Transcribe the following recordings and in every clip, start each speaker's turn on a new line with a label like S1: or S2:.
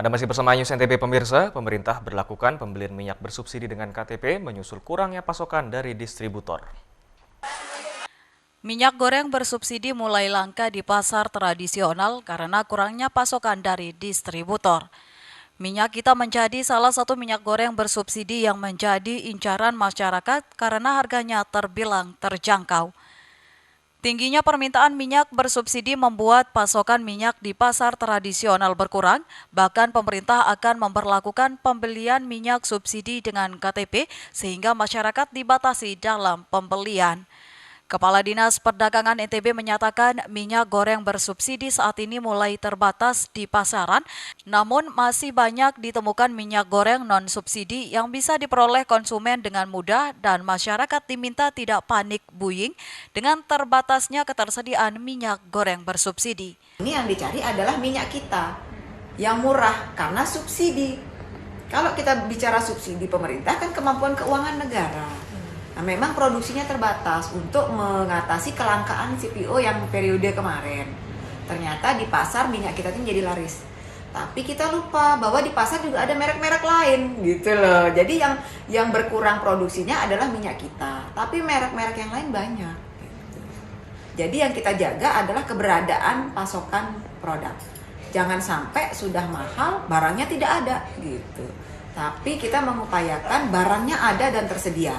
S1: Anda masih bersama News NTB pemirsa, pemerintah berlakukan pembelian minyak bersubsidi dengan KTP menyusul kurangnya pasokan dari distributor.
S2: Minyak goreng bersubsidi mulai langka di pasar tradisional karena kurangnya pasokan dari distributor. Minyak kita menjadi salah satu minyak goreng bersubsidi yang menjadi incaran masyarakat karena harganya terbilang terjangkau. Tingginya permintaan minyak bersubsidi membuat pasokan minyak di pasar tradisional berkurang, bahkan pemerintah akan memperlakukan pembelian minyak subsidi dengan KTP sehingga masyarakat dibatasi dalam pembelian. Kepala Dinas Perdagangan NTB menyatakan minyak goreng bersubsidi saat ini mulai terbatas di pasaran, namun masih banyak ditemukan minyak goreng non-subsidi yang bisa diperoleh konsumen dengan mudah dan masyarakat diminta tidak panik buying dengan terbatasnya ketersediaan minyak goreng bersubsidi.
S3: Ini yang dicari adalah minyak kita yang murah karena subsidi. Kalau kita bicara subsidi pemerintah kan kemampuan keuangan negara. Nah, memang produksinya terbatas untuk mengatasi kelangkaan CPO yang periode kemarin. Ternyata di pasar minyak kita itu jadi laris. Tapi kita lupa bahwa di pasar juga ada merek-merek lain gitu loh. Jadi yang berkurang produksinya adalah minyak kita, tapi merek-merek yang lain banyak. Jadi yang kita jaga adalah keberadaan pasokan produk. Jangan sampai sudah mahal, barangnya tidak ada gitu. Tapi kita mengupayakan barangnya ada dan tersedia.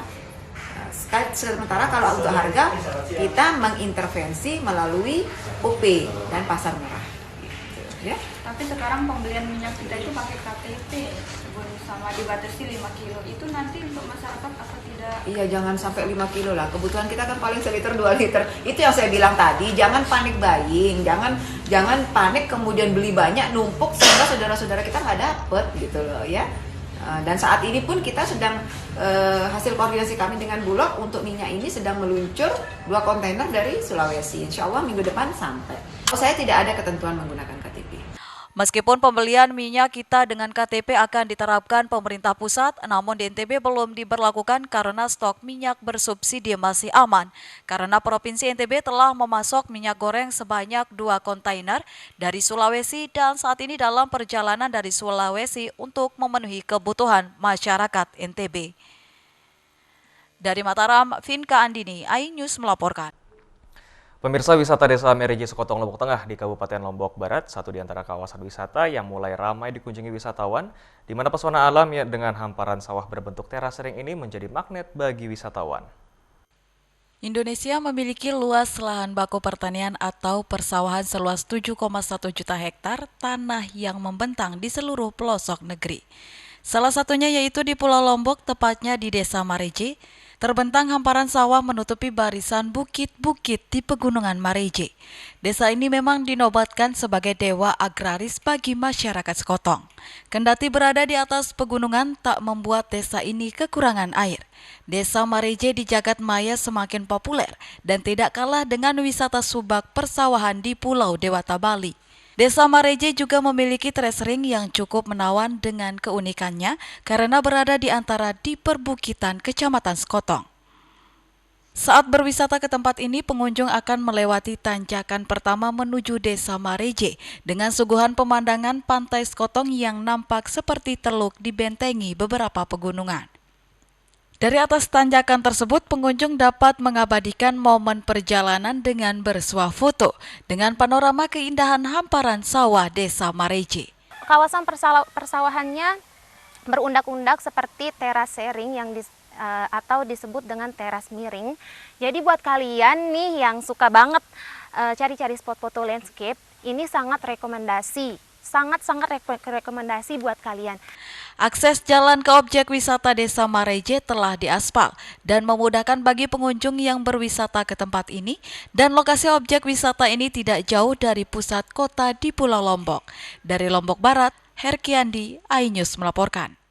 S3: Sementara kalau untuk harga, kita mengintervensi melalui UP dan pasar murah. Gitu, ya.
S4: Tapi sekarang pembelian minyak kita itu pakai KTP sama dibatasi 5 kilo. Itu nanti untuk masyarakat apa tidak?
S3: Iya, jangan sampai 5 kilo lah. Kebutuhan kita kan paling 1 liter 2 liter. Itu yang saya bilang tadi, jangan panik buying, jangan panik kemudian beli banyak numpuk sehingga saudara-saudara kita nggak dapet gitu loh ya. Dan saat ini pun kita sedang hasil koordinasi kami dengan Bulog untuk minyak ini sedang meluncur 2 kontainer dari Sulawesi. Insya Allah minggu depan sampai. Saya tidak ada ketentuan menggunakan KTP.
S2: Meskipun pembelian minyak kita dengan KTP akan diterapkan pemerintah pusat, namun di NTB belum diberlakukan karena stok minyak bersubsidi masih aman. Karena Provinsi NTB telah memasok minyak goreng sebanyak 2 kontainer dari Sulawesi dan saat ini dalam perjalanan dari Sulawesi untuk memenuhi kebutuhan masyarakat NTB. Dari Mataram, Vinka Andini, iNews melaporkan.
S1: Pemirsa, wisata Desa Mereje Sekotong Lombok Tengah di Kabupaten Lombok Barat, satu di antara kawasan wisata yang mulai ramai dikunjungi wisatawan, di mana pesona alam dengan hamparan sawah berbentuk terasering ini menjadi magnet bagi wisatawan.
S2: Indonesia memiliki luas lahan baku pertanian atau persawahan seluas 7,1 juta hektar tanah yang membentang di seluruh pelosok negeri. Salah satunya yaitu di Pulau Lombok, tepatnya di Desa Mareje. Terbentang hamparan sawah menutupi barisan bukit-bukit di Pegunungan Mareje. Desa ini memang dinobatkan sebagai dewa agraris bagi masyarakat Sekotong. Kendati berada di atas pegunungan tak membuat desa ini kekurangan air. Desa Mareje di jagat maya semakin populer dan tidak kalah dengan wisata subak persawahan di Pulau Dewata Bali. Desa Mareje juga memiliki terasering yang cukup menawan dengan keunikannya karena berada di antara di perbukitan Kecamatan Sekotong. Saat berwisata ke tempat ini, pengunjung akan melewati tanjakan pertama menuju Desa Mareje dengan suguhan pemandangan pantai Sekotong yang nampak seperti teluk dibentengi beberapa pegunungan. Dari atas tanjakan tersebut, pengunjung dapat mengabadikan momen perjalanan dengan bersuah foto dengan panorama keindahan hamparan sawah Desa Mareje.
S5: Kawasan persawahannya berundak-undak seperti terasering atau disebut dengan teras miring. Jadi buat kalian nih yang suka banget cari-cari spot foto landscape, ini sangat rekomendasi buat kalian.
S2: Akses jalan ke objek wisata Desa Mareje telah diaspal dan memudahkan bagi pengunjung yang berwisata ke tempat ini, dan lokasi objek wisata ini tidak jauh dari pusat kota di Pulau Lombok. Dari Lombok Barat, Herkiandi, iNews melaporkan.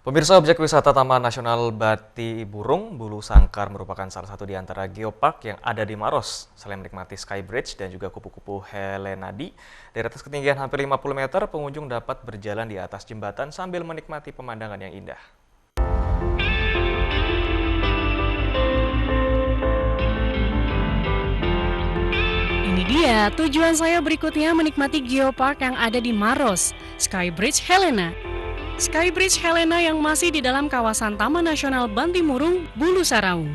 S1: Pemirsa, objek wisata Taman Nasional Bati Burung Bulu Sangkar merupakan salah satu di antara geopark yang ada di Maros. Selain menikmati Sky Bridge dan juga kupu-kupu Helenadi, dari atas ketinggian hampir 50 meter, pengunjung dapat berjalan di atas jembatan sambil menikmati pemandangan yang indah.
S6: Ini dia Iya, tujuan saya berikutnya menikmati geopark yang ada di Maros, Skybridge Helena. Skybridge Helena yang masih di dalam kawasan Taman Nasional Bantimurung, Bulu Saraung.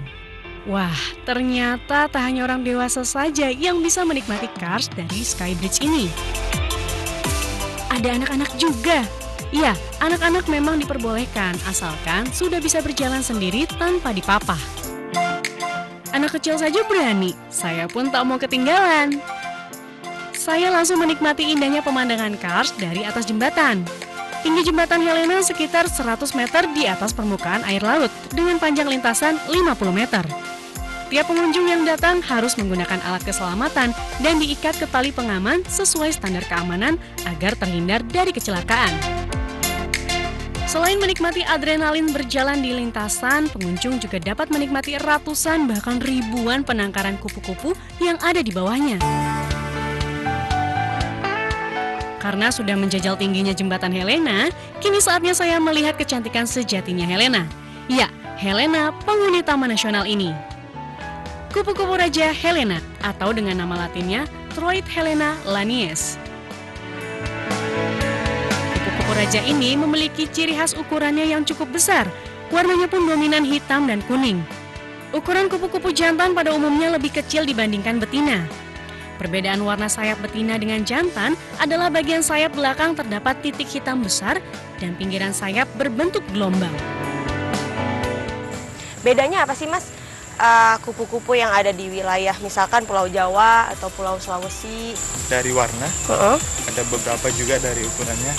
S6: Wah, ternyata tak hanya orang dewasa saja yang bisa menikmati Cars dari Skybridge ini. Ada anak-anak juga. Iya, anak-anak memang diperbolehkan asalkan sudah bisa berjalan sendiri tanpa dipapah. Anak kecil saja berani, saya pun tak mau ketinggalan. Saya langsung menikmati indahnya pemandangan Cars dari atas jembatan. Tinggi jembatan Helena sekitar 100 meter di atas permukaan air laut dengan panjang lintasan 50 meter. Tiap pengunjung yang datang harus menggunakan alat keselamatan dan diikat ke tali pengaman sesuai standar keamanan agar terhindar dari kecelakaan. Selain menikmati adrenalin berjalan di lintasan, pengunjung juga dapat menikmati ratusan bahkan ribuan penangkaran kupu-kupu yang ada di bawahnya. Karena sudah menjajal tingginya jembatan Helena, kini saatnya saya melihat kecantikan sejatinya Helena. Ya, Helena, penghuni Taman Nasional ini. Kupu-kupu Raja Helena atau dengan nama latinnya Troid Helena lanius. Kupu-kupu raja ini memiliki ciri khas ukurannya yang cukup besar, warnanya pun dominan hitam dan kuning. Ukuran kupu-kupu jantan pada umumnya lebih kecil dibandingkan betina. Perbedaan warna sayap betina dengan jantan adalah bagian sayap belakang terdapat titik hitam besar dan pinggiran sayap berbentuk gelombang.
S7: Bedanya apa sih, Mas? Kupu-kupu yang ada di wilayah misalkan Pulau Jawa atau Pulau Sulawesi.
S8: Dari warna, ada beberapa juga dari ukurannya,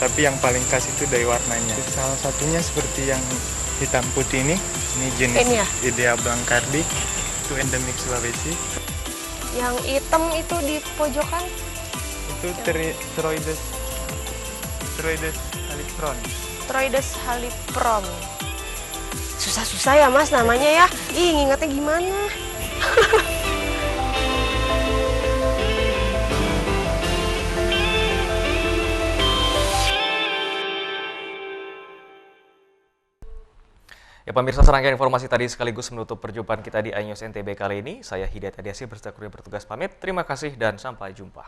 S8: tapi yang paling khas itu dari warnanya. Salah satunya seperti yang hitam putih ini jenis Idea blancardi, itu endemik Sulawesi.
S7: Yang hitam itu di pojokan?
S8: Itu Troides halipron.
S7: Troides halipron. Susah-susah ya Mas namanya ya. Ih, ngingetnya gimana?
S1: Ya pemirsa, serangkaian informasi tadi sekaligus menutup perjumpaan kita di iNews NTB kali ini. Saya Hidayat Adiasi berserta kru yang bertugas pamit. Terima kasih dan sampai jumpa.